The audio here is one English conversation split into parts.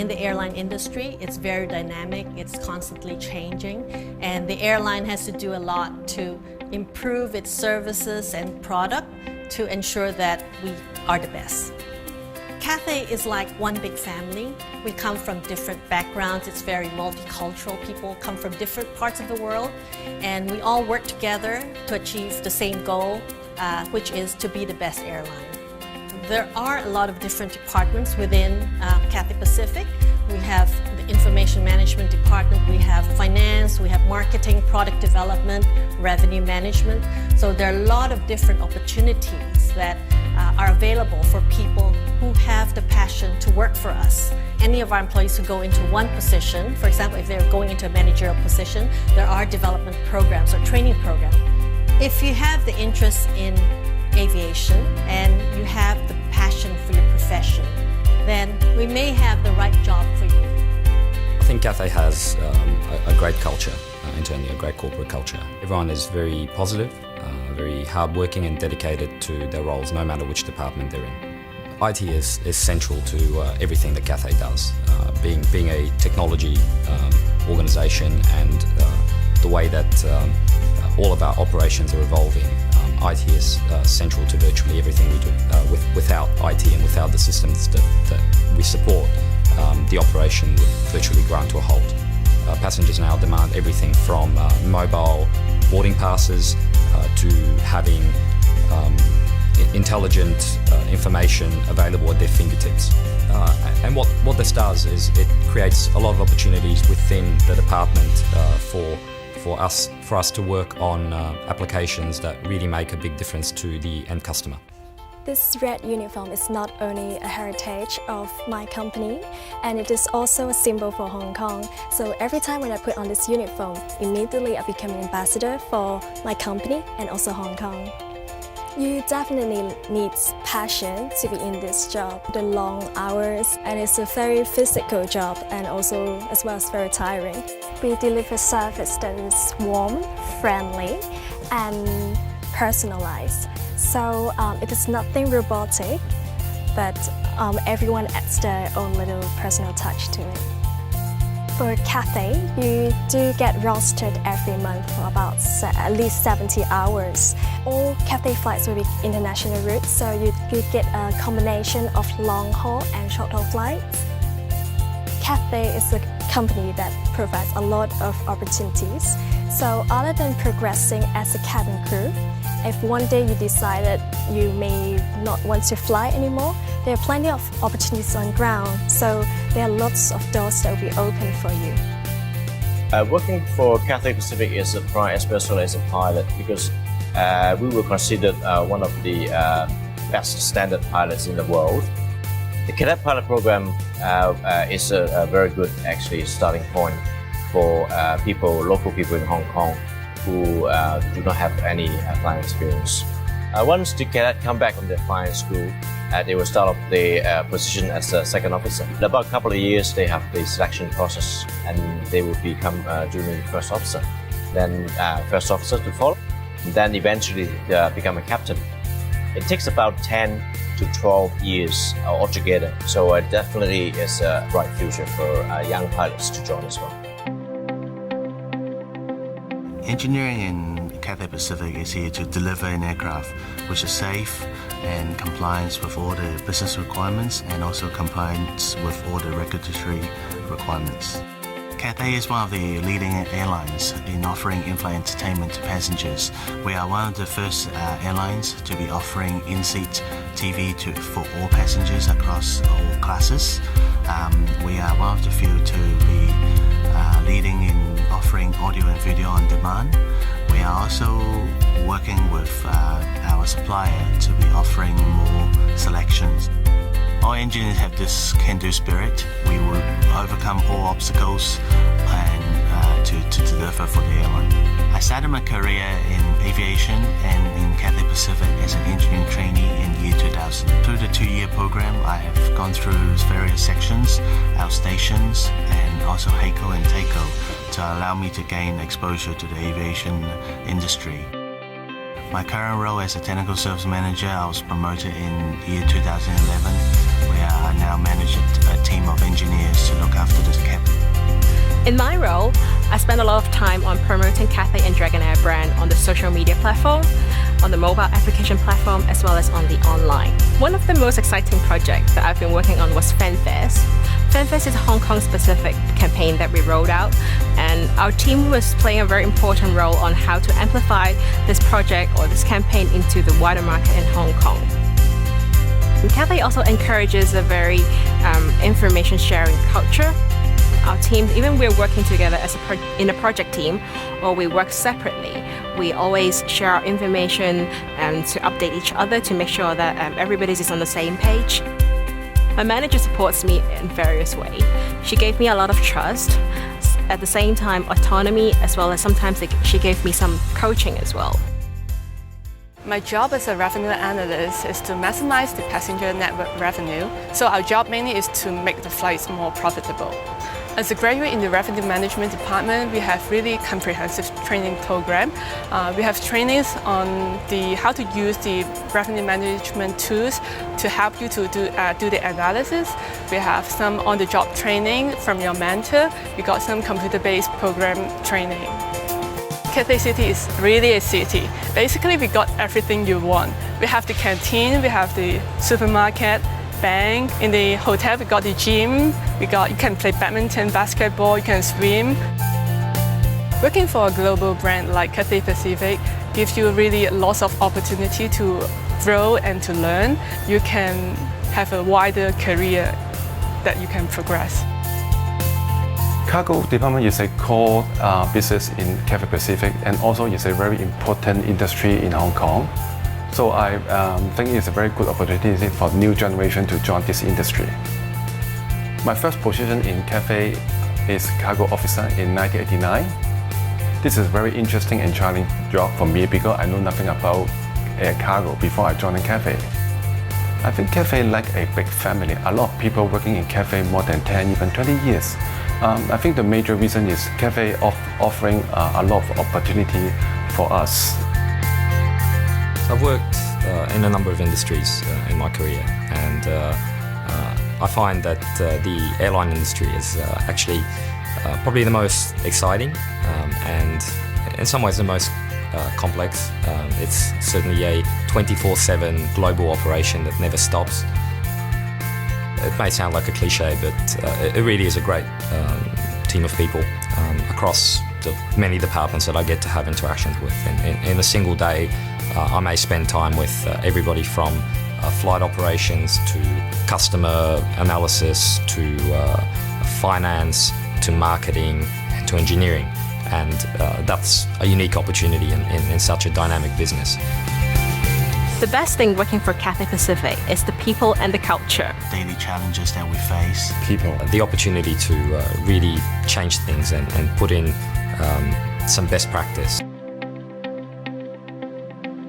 in the airline industry, it's very dynamic, it's constantly changing, and the airline has to do a lot to improve its services and product to ensure that we are the best. Cathay is like one big family. We come from different backgrounds. It's very multicultural. People come from different parts of the world, and we all work together to achieve the same goal, which is to be the best airline. There are a lot of different departments within Cathay Pacific. We have the information management department, we have finance, we have marketing, product development, revenue management. So there are a lot of different opportunities that are available for people who have the passion to work for us. Any of our employees who go into one position, for example, if they're going into a managerial position, there are development programs or training programs. If you have the interest in aviation and you have the passion for your profession, then we may have the right job for you. I think Cathay has a great culture, internally a great corporate culture. Everyone is very positive, very hardworking and dedicated to their roles, no matter which department they're in. IT is central to everything that Cathay does. Being a technology organisation and the way that all of our operations are evolving, IT is central to virtually everything we do. Without IT and without the systems that we support, the operation would virtually grind to a halt. Passengers now demand everything from mobile boarding passes to having intelligent information available at their fingertips. And what this does is it creates a lot of opportunities within the department for us to work on applications that really make a big difference to the end customer. This red uniform is not only a heritage of my company, and it is also a symbol for Hong Kong. So every time when I put on this uniform, immediately I become an ambassador for my company and also Hong Kong. You definitely need passion to be in this job. The long hours, and it's a very physical job, and also as well as very tiring. We deliver service that is warm, friendly, and personalized. So it is nothing robotic, but everyone adds their own little personal touch to it. For Cathay, you do get rostered every month for about at least 70 hours. All Cathay flights will be international routes, so you get a combination of long-haul and short-haul flights. Cathay is a company that provides a lot of opportunities. So other than progressing as a cabin crew, if one day you decided you may not want to fly anymore, there are plenty of opportunities on ground. So there are lots of doors that will be open for you. Working for Cathay Pacific is a pride, especially as a pilot, because we were considered one of the best standard pilots in the world. The cadet pilot program is a very good actually starting point for local people in Hong Kong who do not have any flying experience. Once the cadet come back from their flying school, they will start off the position as a second officer. In about a couple of years, they have the selection process, and they will become junior first officer. Then first officer to follow, and then eventually become a captain. It takes about 10 to 12 years altogether, so it definitely is a bright future for young pilots to join as well. Engineering in Cathay Pacific is here to deliver an aircraft which is safe and compliance with all the business requirements and also compliance with all the regulatory requirements. Cathay is one of the leading airlines in offering in-flight entertainment to passengers. We are one of the first airlines to be offering in-seat TV for all passengers across all classes. We are one of the few to be leading in offering audio and video on demand. We are also working with our supplier to be offering more selections. All engineers have this can-do spirit. We will overcome all obstacles and to deliver for the airline. I started my career in aviation and in Cathay Pacific as an engineering trainee in year 2000. Through the 2-year program, I have gone through various sections, outstations, and also HACO and TACO to allow me to gain exposure to the aviation industry. My current role as a technical service manager, I was promoted in year 2011, where I now manage a team of engineers to look after the cabin. In my role, I spend a lot of time on promoting Cathay and Dragonair brand on the social media platform, on the mobile application platform, as well as on the online. One of the most exciting projects that I've been working on was FanFest. FanFest is a Hong Kong specific campaign that we rolled out, and our team was playing a very important role on how to amplify this project or this campaign into the wider market in Hong Kong. And Cathay also encourages a very information sharing culture. Our teams, even we're working together as in a project team, or we work separately, we always share our information and to update each other to make sure that everybody is on the same page. My manager supports me in various ways. She gave me a lot of trust, at the same time autonomy, as well as sometimes she gave me some coaching as well. My job as a revenue analyst is to maximize the passenger network revenue. So our job mainly is to make the flights more profitable. As a graduate in the revenue management department, we have really comprehensive training program. We have trainings on how to use the revenue management tools to help you to do the analysis. We have some on-the-job training from your mentor. We got some computer-based program training. Cathay City is really a city. Basically, we got everything you want. We have the canteen, we have the supermarket, bank. In the hotel, we got the gym. You can play badminton, basketball, you can swim. Working for a global brand like Cathay Pacific gives you really lots of opportunity to grow and to learn. You can have a wider career that you can progress. Cargo department is a core business in Cathay Pacific, and also is a very important industry in Hong Kong. So I think it's a very good opportunity for new generation to join this industry. My first position in Cathay is cargo officer in 1989. This is a very interesting and challenging job for me because I know nothing about air cargo before I joined Cathay. I think Cathay like a big family. A lot of people working in Cathay more than 10, even 20 years. I think the major reason is Cathay offering a lot of opportunity for us. I've worked in a number of industries in my career, and I find that the airline industry is actually probably the most exciting and in some ways the most complex. It's certainly a 24/7 global operation that never stops. It may sound like a cliche, but it really is a great team of people across the many departments that I get to have interactions with. In a single day, I may spend time with everybody from flight operations to customer analysis to finance to marketing to engineering, and that's a unique opportunity in such a dynamic business. The best thing working for Cathay Pacific is the people and the culture. Daily challenges that we face. People. The opportunity to really change things and put in some best practice.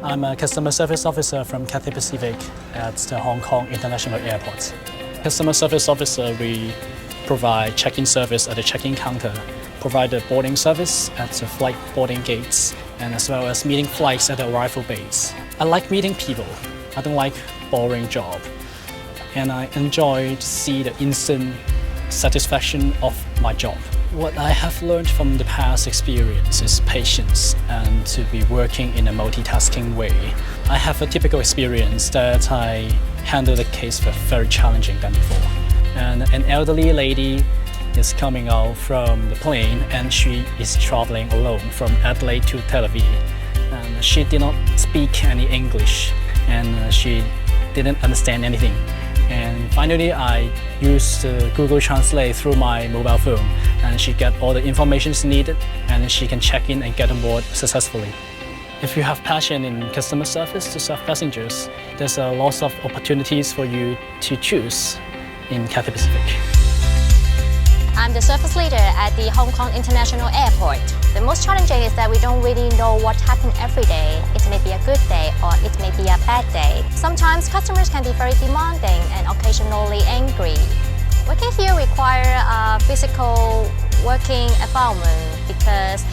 I'm a customer service officer from Cathay Pacific at the Hong Kong International Airport. Customer service officer, we provide check-in service at the check-in counter, provide the boarding service at the flight boarding gates, and as well as meeting flights at the arrival bays. I like meeting people. I don't like boring job. And I enjoy to see the instant satisfaction of my job. What I have learned from the past experience is patience and to be working in a multitasking way. I have a typical experience that I handle the case very challenging than before. And an elderly lady is coming out from the plane and she is traveling alone from Adelaide to Tel Aviv. And she did not speak any English and she didn't understand anything. And finally, I used Google Translate through my mobile phone, and she got all the information needed, and she can check in and get on board successfully. If you have passion in customer service to serve passengers, there's a lot of opportunities for you to choose in Cathay Pacific. I'm the service leader at the Hong Kong International Airport. The most challenging is that we don't really know what happens every day. It may be a good day or it may be a bad day. Sometimes customers can be very demanding and occasionally angry. Working here requires a physical working environment because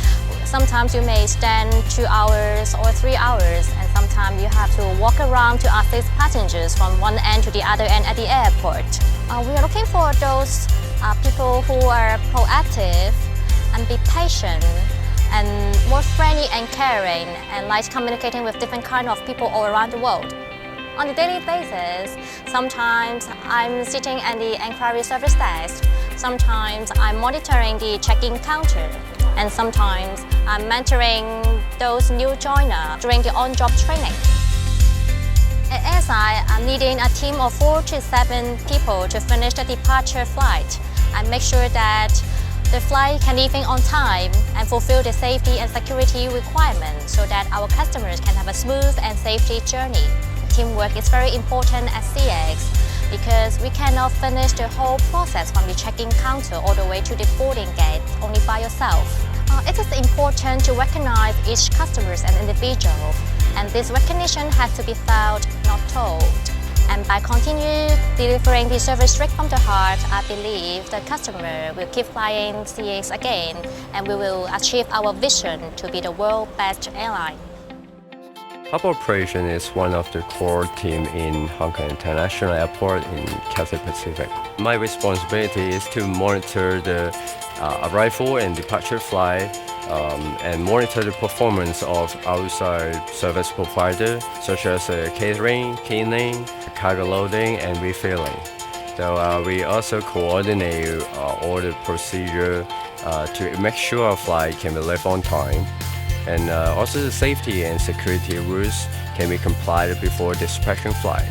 Sometimes you may stand 2 hours or 3 hours, and sometimes you have to walk around to assist passengers from one end to the other end at the airport. We are looking for those people who are proactive and be patient and more friendly and caring and like communicating with different kind of people all around the world. On a daily basis, sometimes I'm sitting at the inquiry service desk, sometimes I'm monitoring the check-in counter, and sometimes I'm mentoring those new joiners during the on-job training. At ASI, I'm leading a team of 4 to 7 people to finish the departure flight and make sure that the flight can leave on time and fulfill the safety and security requirements so that our customers can have a smooth and safety journey. Teamwork is very important at CX because we cannot finish the whole process from the check-in counter all the way to the boarding gate only by yourself. It is important to recognize each customer as an individual, and this recognition has to be felt, not told. And by continuing delivering the service straight from the heart, I believe the customer will keep flying CX again, and we will achieve our vision to be the world's best airline. Hub operation is one of the core team in Hong Kong International Airport in Cathay Pacific. My responsibility is to monitor the arrival and departure flight and monitor the performance of outside service providers such as catering, cleaning, cargo loading, and refilling. So we also coordinate all the procedure to make sure a flight can be left on time. And also the safety and security rules can be complied before dispatching flight.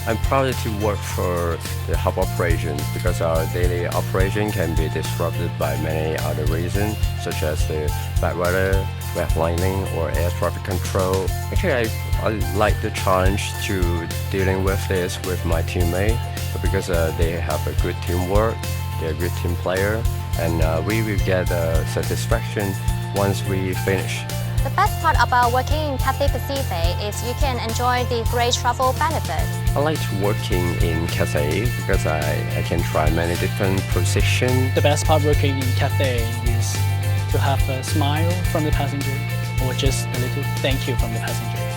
I'm proud to work for the hub operation because our daily operation can be disrupted by many other reasons, such as the bad weather, redlining, or air traffic control. Actually, I like the challenge to dealing with this with my teammate because they have a good teamwork, they're a good team player, and we will get satisfaction once we finish. The best part about working in Cathay Pacific is you can enjoy the great travel benefits. I like working in Cathay because I can try many different positions. The best part working in Cathay is to have a smile from the passenger or just a little thank you from the passenger.